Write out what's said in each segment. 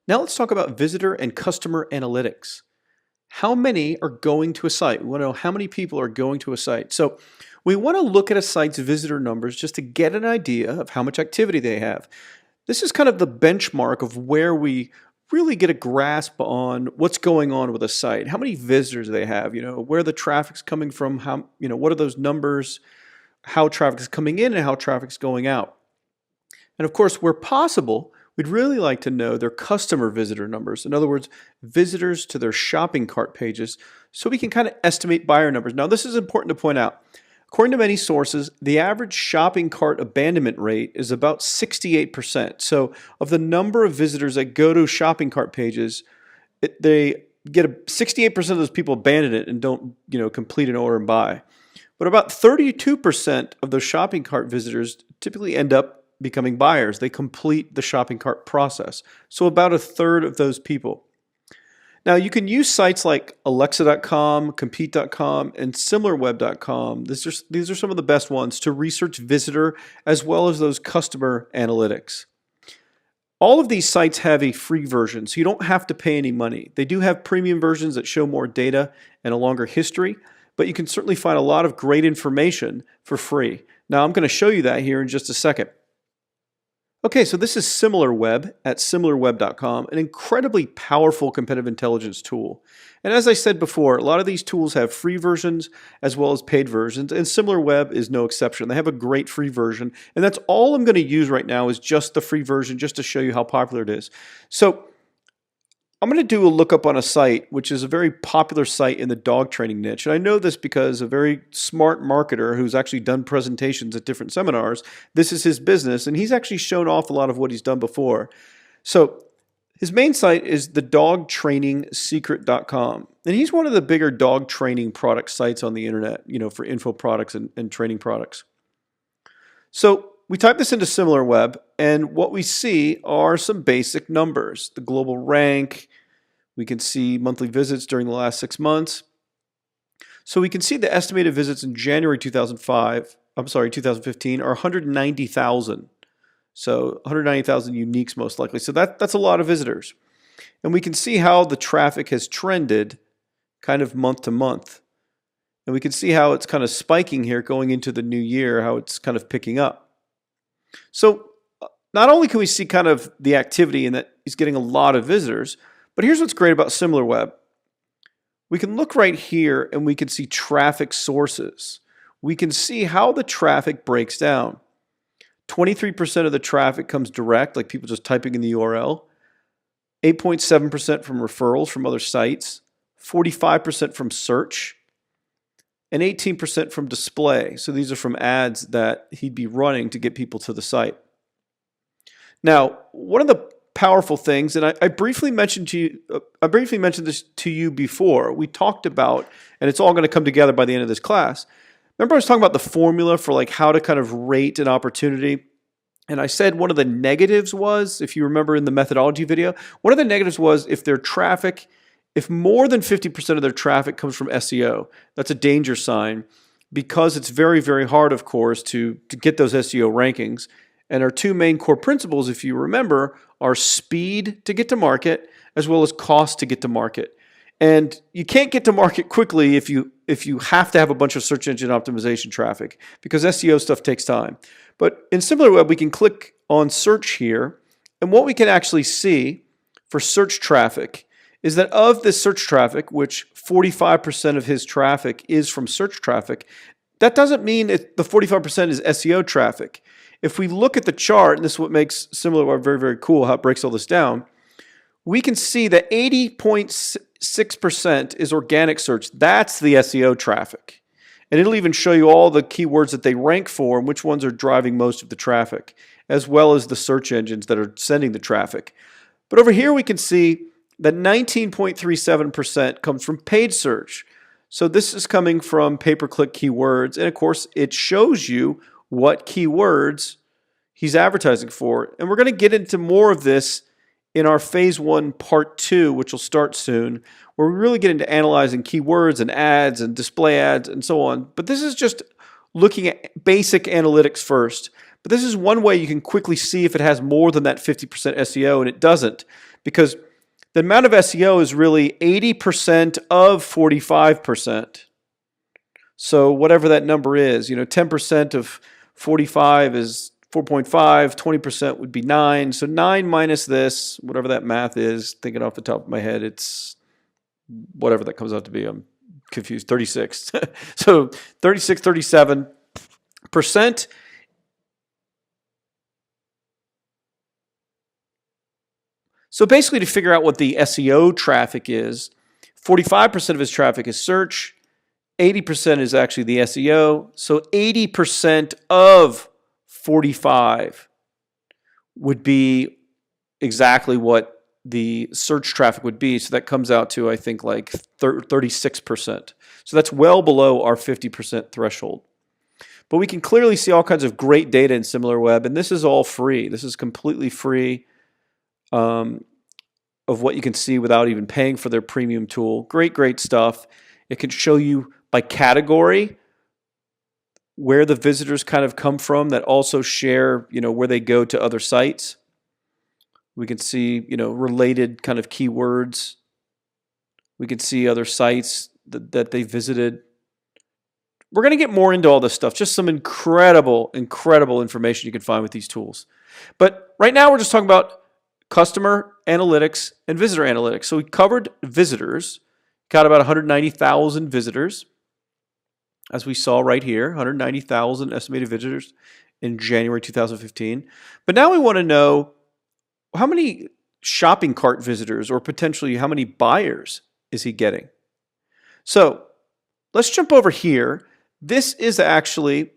Now let's talk about visitor and customer analytics. How many are going to a site? We want to know how many people are going to a site. So we want to look at a site's visitor numbers just to get an idea of how much activity they have. This is kind of the benchmark of where we really get a grasp on what's going on with a site. How many visitors they have, where the traffic's coming from, what are those numbers, how traffic is coming in and how traffic's going out. And of course, where possible, we'd really like to know their customer visitor numbers. In other words, visitors to their shopping cart pages, so we can kind of estimate buyer numbers. Now, this is important to point out. According to many sources, the average shopping cart abandonment rate is about 68%. So of the number of visitors that go to shopping cart pages, they get 68% of those people abandon it and don't, complete an order and buy. But about 32% of those shopping cart visitors typically end up becoming buyers. They complete the shopping cart process. So about a third of those people. Now you can use sites like Alexa.com, Compete.com, and SimilarWeb.com. These are some of the best ones to research visitor as well as those customer analytics. All of these sites have a free version, so you don't have to pay any money. They do have premium versions that show more data and a longer history, but you can certainly find a lot of great information for free. Now I'm going to show you that here in just a second. Okay, so this is SimilarWeb at SimilarWeb.com, an incredibly powerful competitive intelligence tool. And as I said before, a lot of these tools have free versions as well as paid versions, and SimilarWeb is no exception. They have a great free version, and that's all I'm going to use right now is just the free version, just to show you how popular it is. So I'm going to do a lookup on a site, which is a very popular site in the dog training niche. And I know this because a very smart marketer who's actually done presentations at different seminars, this is his business, and he's actually shown off a lot of what he's done before. So his main site is thedogtrainingsecret.com. And he's one of the bigger dog training product sites on the internet, for info products and training products. So we type this into SimilarWeb, and what we see are some basic numbers. The global rank, we can see monthly visits during the last 6 months. So we can see the estimated visits in January 2015 are 190,000. So 190,000 uniques most likely. So that's a lot of visitors. And we can see how the traffic has trended kind of month to month. And we can see how it's kind of spiking here going into the new year, how it's kind of picking up. So not only can we see kind of the activity and that he's getting a lot of visitors, but here's what's great about SimilarWeb. We can look right here and we can see traffic sources. We can see how the traffic breaks down. 23% of the traffic comes direct, like people just typing in the URL. 8.7% from referrals from other sites. 45% from search. And 18% from display. So these are from ads that he'd be running to get people to the site. Now, one of the powerful things, and I briefly mentioned this to you before. We talked about, and it's all going to come together by the end of this class. Remember I was talking about the formula for like how to kind of rate an opportunity? And I said one of the negatives was, if you remember in the methodology video, one of the negatives was if more than 50% of their traffic comes from SEO, that's a danger sign because it's very, very hard, of course, to get those SEO rankings. And our two main core principles, if you remember, are speed to get to market as well as cost to get to market. And you can't get to market quickly if you have to have a bunch of search engine optimization traffic because SEO stuff takes time. But in SimilarWeb, we can click on search here, and what we can actually see for search traffic is that of this search traffic, which 45% of his traffic is from search traffic, that doesn't mean the 45% is SEO traffic. If we look at the chart, and this is what makes SimilarWeb very, very cool, how it breaks all this down, we can see that 80.6% is organic search. That's the SEO traffic. And it'll even show you all the keywords that they rank for and which ones are driving most of the traffic, as well as the search engines that are sending the traffic. But over here we can see that 19.37% comes from paid search. So this is coming from pay-per-click keywords. And of course, it shows you what keywords he's advertising for. And we're going to get into more of this in our phase 1 part 2, which will start soon, where we really get into analyzing keywords and ads and display ads and so on. But this is just looking at basic analytics first. But this is one way you can quickly see if it has more than that 50% SEO, and it doesn't, because the amount of SEO is really 80% of 45%. So whatever that number is, 10% of 45 is 4.5, 20% would be 9. So 9 minus this, whatever that math is, thinking off the top of my head, it's whatever that comes out to be. I'm confused. 36. So 36, 37%. So basically, to figure out what the SEO traffic is, 45% of his traffic is search, 80% is actually the SEO. So 80% of 45 would be exactly what the search traffic would be. So that comes out to, I think, like 36%. So that's well below our 50% threshold. But we can clearly see all kinds of great data in SimilarWeb, and this is all free. This is completely free. Of what you can see without even paying for their premium tool. Great stuff. It can show you by category where the visitors kind of come from that also share, where they go to other sites. We can see, related kind of keywords. We can see other sites that they visited. We're going to get more into all this stuff. Just some incredible information you can find with these tools. But right now we're just talking about customer analytics and visitor analytics. So we covered visitors, got about 190,000 visitors, as we saw right here, 190,000 estimated visitors in January 2015. But now we want to know how many shopping cart visitors or potentially how many buyers is he getting. So let's jump over here. This is actually,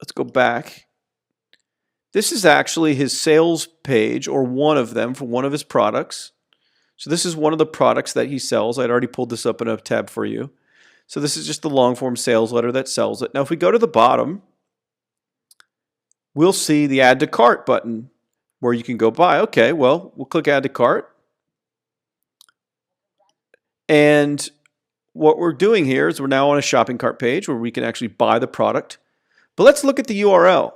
let's go back. This is actually his sales page, or one of them for one of his products. So this is one of the products that he sells. I'd already pulled this up in a tab for you. So this is just the long form sales letter that sells it. Now if we go to the bottom, we'll see the add to cart button where you can go buy. Okay, well, we'll click add to cart. And what we're doing here is we're now on a shopping cart page where we can actually buy the product. But let's look at the URL.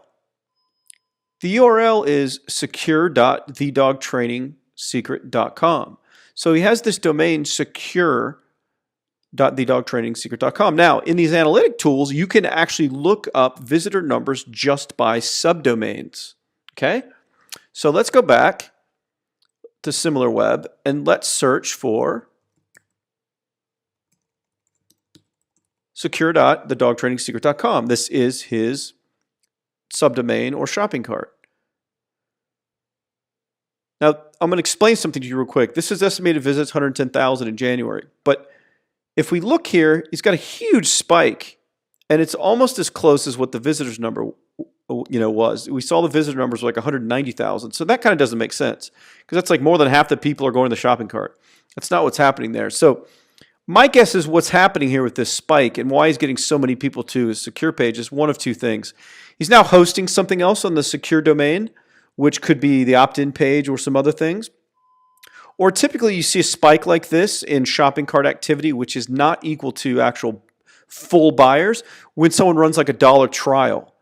The URL is secure.thedogtrainingsecret.com. So he has this domain secure.thedogtrainingsecret.com. Now, in these analytic tools, you can actually look up visitor numbers just by subdomains. Okay? So let's go back to SimilarWeb and let's search for secure.thedogtrainingsecret.com. This is his subdomain or shopping cart. Now, I'm going to explain something to you real quick. This is estimated visits 110,000 in January. But if we look here, he's got a huge spike, and it's almost as close as what the visitors number was. We saw the visitor numbers were like 190,000. So that kind of doesn't make sense because that's like more than half the people are going to the shopping cart. That's not what's happening there. So my guess is what's happening here with this spike and why he's getting so many people to his secure page is one of two things. He's now hosting something else on the secure domain, which could be the opt-in page or some other things. Or typically you see a spike like this in shopping cart activity, which is not equal to actual full buyers when someone runs like a dollar trial.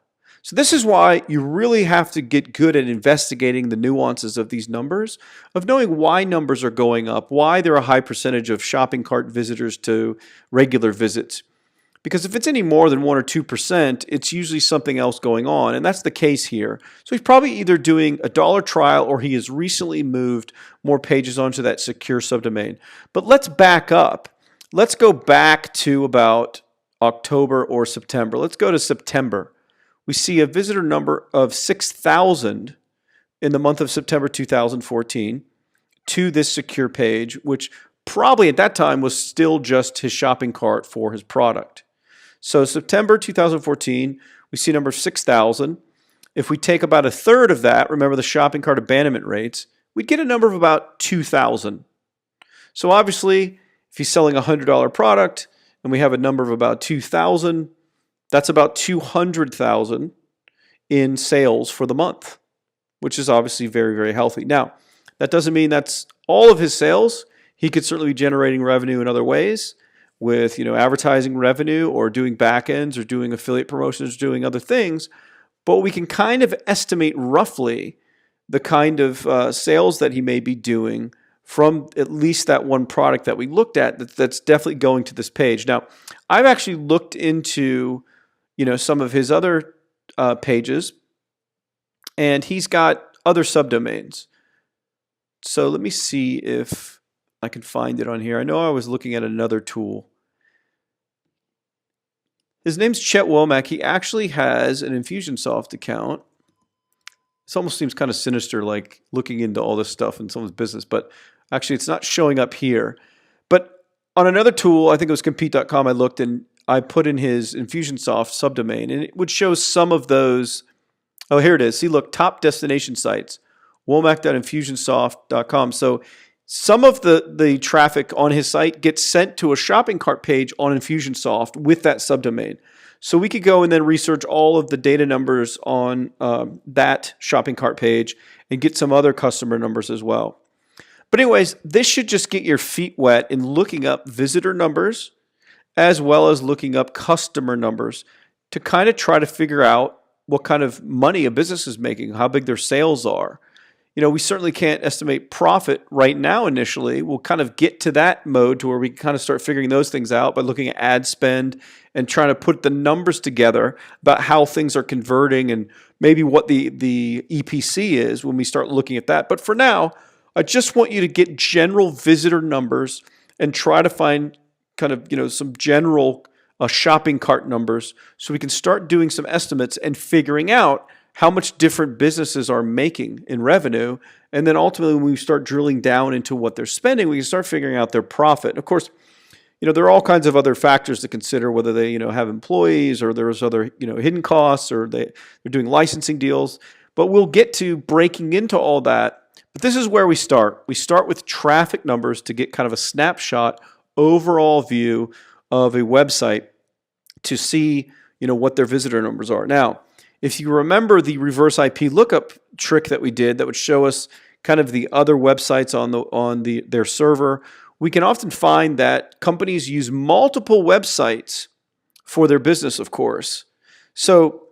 So this is why you really have to get good at investigating the nuances of these numbers, of knowing why numbers are going up, why there are a high percentage of shopping cart visitors to regular visits. Because if it's any more than 1 or 2%, it's usually something else going on, and that's the case here. So he's probably either doing a dollar trial or he has recently moved more pages onto that secure subdomain. But let's back up. Let's go back to about October or September. Let's go to September. We see a visitor number of 6,000 in the month of September 2014 to this secure page, which probably at that time was still just his shopping cart for his product. So September 2014, we see a number of 6,000. If we take about a third of that, remember the shopping cart abandonment rates, we'd get a number of about 2,000. So obviously, if he's selling a $100 product and we have a number of about 2,000, that's about 200,000 in sales for the month, which is obviously very, very healthy. Now, that doesn't mean that's all of his sales. He could certainly be generating revenue in other ways with advertising revenue or doing back ends or doing affiliate promotions, doing other things. But we can kind of estimate roughly the kind of sales that he may be doing from at least that one product that we looked at that's definitely going to this page. Now, I've actually looked into, some of his other pages, and he's got other subdomains. So let me see if I can find it on here. I know I was looking at another tool. His name's Chet Womack. He actually has an Infusionsoft account. This almost seems kind of sinister, like looking into all this stuff in someone's business, but actually it's not showing up here. But on another tool, I think it was compete.com, I looked and I put in his Infusionsoft subdomain, and it would show some of those. Oh, here it is. See, look, top destination sites, womack.infusionsoft.com. So some of the traffic on his site gets sent to a shopping cart page on Infusionsoft with that subdomain. So we could go and then research all of the data numbers on that shopping cart page and get some other customer numbers as well. But anyways, this should just get your feet wet in looking up visitor numbers as well as looking up customer numbers to kind of try to figure out what kind of money a business is making, how big their sales are. We certainly can't estimate profit right now initially. We'll kind of get to that mode to where we can kind of start figuring those things out by looking at ad spend and trying to put the numbers together about how things are converting and maybe what the EPC is when we start looking at that. But for now, I just want you to get general visitor numbers and try to find kind of, some general shopping cart numbers so we can start doing some estimates and figuring out how much different businesses are making in revenue. And then ultimately, when we start drilling down into what they're spending, we can start figuring out their profit. And of course, there are all kinds of other factors to consider, whether they, have employees or there's other, hidden costs or they're doing licensing deals. But we'll get to breaking into all that. But this is where we start. We start with traffic numbers to get kind of a snapshot, overall view of a website to see, what their visitor numbers are. Now, if you remember the reverse IP lookup trick that we did that would show us kind of the other websites on their server, we can often find that companies use multiple websites for their business, of course. So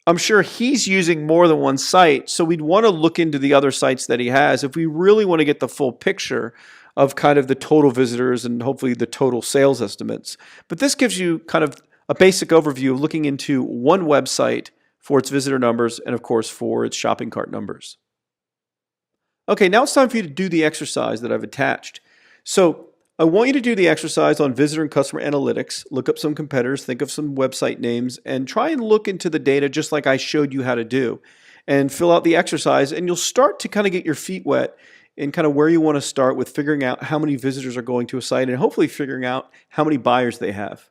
I'm sure he's using more than one site, so we'd want to look into the other sites that he has if we really want to get the full picture of kind of the total visitors and hopefully the total sales estimates. But this gives you kind of a basic overview of looking into one website for its visitor numbers, and of course for its shopping cart numbers. Okay, now it's time for you to do the exercise that I've attached. So I want you to do the exercise on visitor and customer analytics, look up some competitors, think of some website names, and try and look into the data just like I showed you how to do, and fill out the exercise, and you'll start to kind of get your feet wet in kind of where you want to start with figuring out how many visitors are going to a site and hopefully figuring out how many buyers they have.